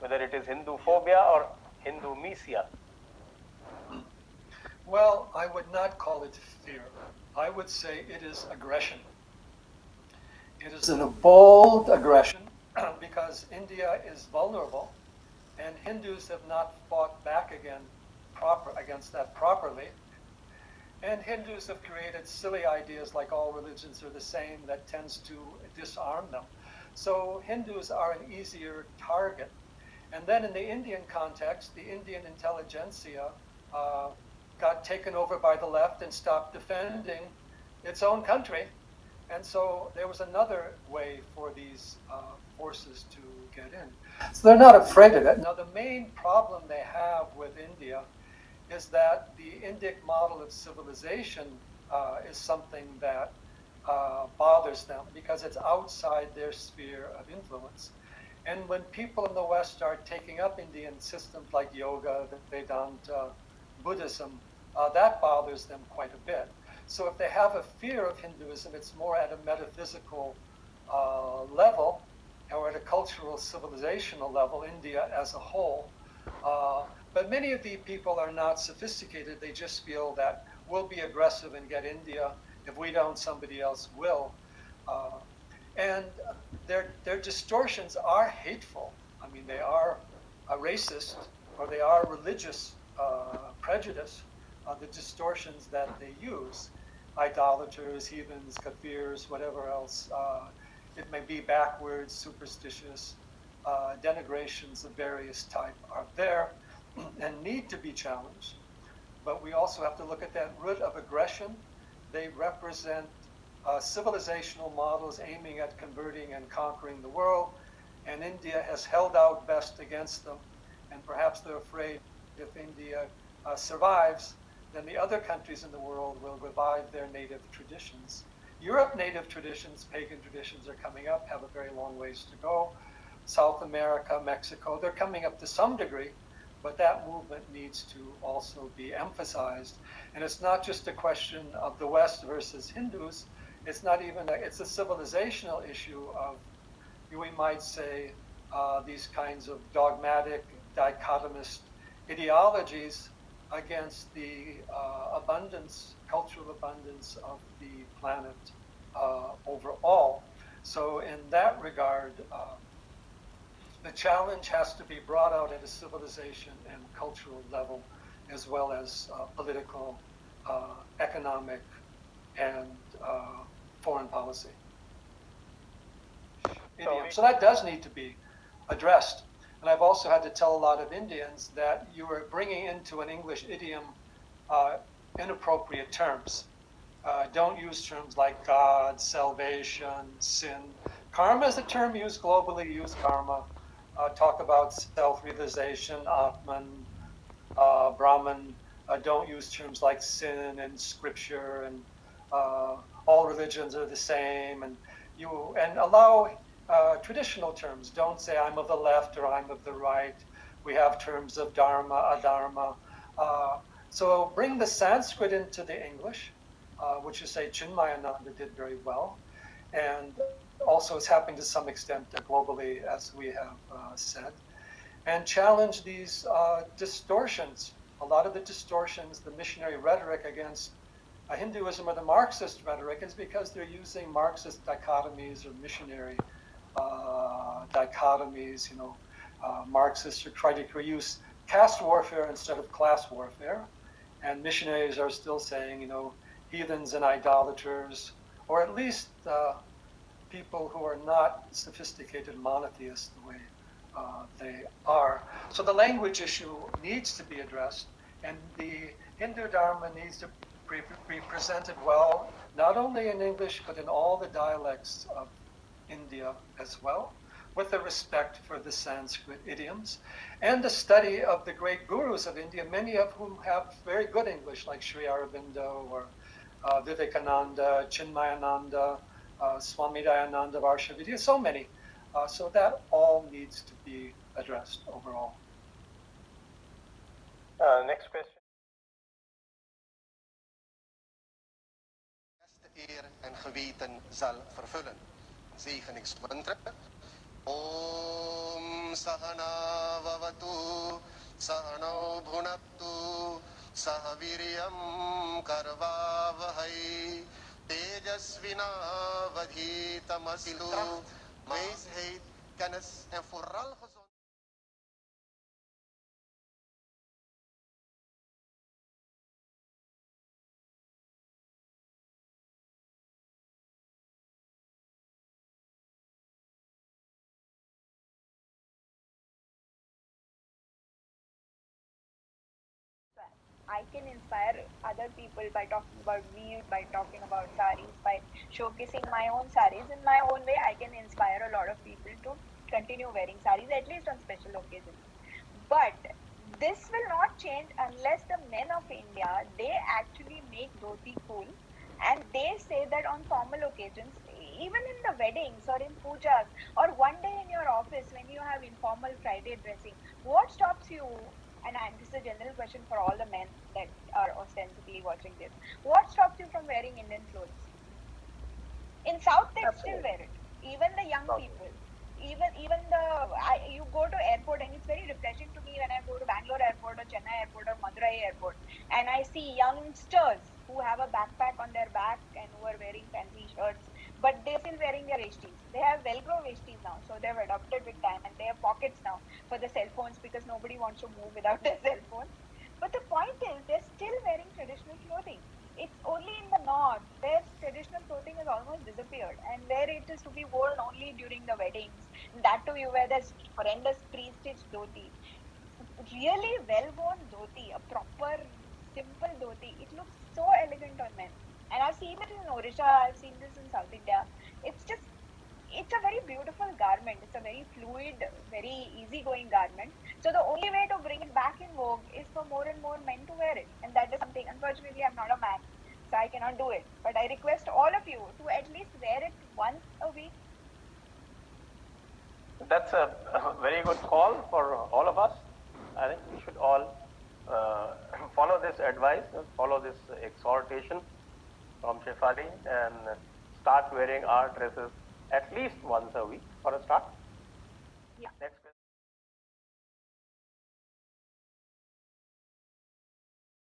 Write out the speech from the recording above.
whether it is Hindu phobia or Hindu misia? Well, I would not call it fear. I would say it is aggression. It is a bold aggression because India is vulnerable, and Hindus have not fought back against that properly. And Hindus have created silly ideas like all religions are the same that tends to disarm them. So Hindus are an easier target. And then in the Indian context, the Indian intelligentsia got taken over by the left and stopped defending its own country. And so there was another way for these forces to get in. So they're not afraid of it. Now, the main problem they have with India is that the Indic model of civilization is something that bothers them because it's outside their sphere of influence. And when people in the West start taking up Indian systems like yoga, Vedanta, Buddhism, that bothers them quite a bit. So if they have a fear of Hinduism, it's more at a metaphysical level or at a cultural civilizational level, India as a whole. But many of the people are not sophisticated. They just feel that we'll be aggressive and get India. If we don't, somebody else will. And their distortions are hateful. I mean, they are racist or they are religious prejudice. The distortions that they use, idolaters, heathens, kafirs, whatever else it may be, backwards, superstitious, denigrations of various type are there and need to be challenged. But we also have to look at that root of aggression. They represent civilizational models aiming at converting and conquering the world, and India has held out best against them, and perhaps they're afraid if India survives, then the other countries in the world will revive their native traditions. Europe native traditions, pagan traditions are coming up, have a very long ways to go. South America, Mexico, they're coming up to some degree, but that movement needs to also be emphasized. And it's not just a question of the West versus Hindus, it's not even, it's a civilizational issue of, we might say, these kinds of dogmatic, dichotomist ideologies against the abundance, cultural abundance of the planet overall. So in that regard, the challenge has to be brought out at a civilization and cultural level, as well as political, economic, and foreign policy. So that does need to be addressed. And I've also had to tell a lot of Indians that you are bringing into an English idiom inappropriate terms. Don't use terms like God, salvation, sin. Karma is a term used globally, use karma. Talk about self-realization, Atman, Brahman. Don't use terms like sin and scripture and all religions are the same. And allow traditional terms. Don't say I'm of the left or I'm of the right. We have terms of dharma, adharma. So bring the Sanskrit into the English, which you say Chinmayananda did very well. And also it's happening to some extent globally, as we have said. And challenge these distortions. A lot of the distortions, the missionary rhetoric against Hinduism or the Marxist rhetoric is because they're using Marxist dichotomies or missionary dichotomies. Marxists are trying to use caste warfare instead of class warfare. And missionaries are still saying, heathens and idolaters, or at least people who are not sophisticated monotheists the way they are. So the language issue needs to be addressed, and the Hindu Dharma needs to be presented well, not only in English, but in all the dialects of India as well, with the respect for the Sanskrit idioms, and the study of the great gurus of India, many of whom have very good English, like Sri Aurobindo or Vivekananda, Chinmayananda, Swami Dayananda, Varshavidya, so many. So that all needs to be addressed overall. Next question. Eer en geweten zal vervullen. Zegeningsmantra. ॐ सहना भवतु सहनौ भुनक्तु सह वीर्यं करवावहै teejasvinaavadhitamasilu. Wijsheid, kennis en vooral gezondheid. I can inspire other people by talking about weave, by talking about saris, by showcasing my own saris in my own way. I can inspire a lot of people to continue wearing saris, at least on special occasions. But this will not change unless the men of India they actually make dhoti cool, and they say that on formal occasions, even in the weddings or in pujas or one day in your office when you have informal Friday dressing, what stops you? And this is a general question for all the men that are ostensibly watching this. What stops you from wearing Indian clothes? In South, they still wear it. Even the young people. Even you go to airport and it's very refreshing to me when I go to Bangalore airport or Chennai airport or Madurai airport and I see youngsters who have a backpack on their back and who are wearing fancy shirts, but they're still wearing their veshtis. They have Velcro veshtis now, so they've adopted with time and they have pockets now for the cell phones because nobody wants to move without their cell phones. But the point is, they're still wearing traditional clothing. It's only in the north where traditional clothing has almost disappeared and where it is to be worn only during the weddings. That too, you wear this horrendous pre-stitched dhoti. Really well-worn dhoti, a proper, simple dhoti. It looks so elegant on men. And I've seen it in Odisha, I've seen this in South India. It's just it's a very beautiful garment. It's a very fluid, very easygoing garment. So the only way to bring it back in vogue is for more and more men to wear it. And that is something, unfortunately, I'm not a man, so I cannot do it. But I request all of you to at least wear it once a week. That's a very good call for all of us. I think we should all follow this advice, follow this exhortation from Shefali, and start wearing our dresses at least once a week for a start. Yeah. Next.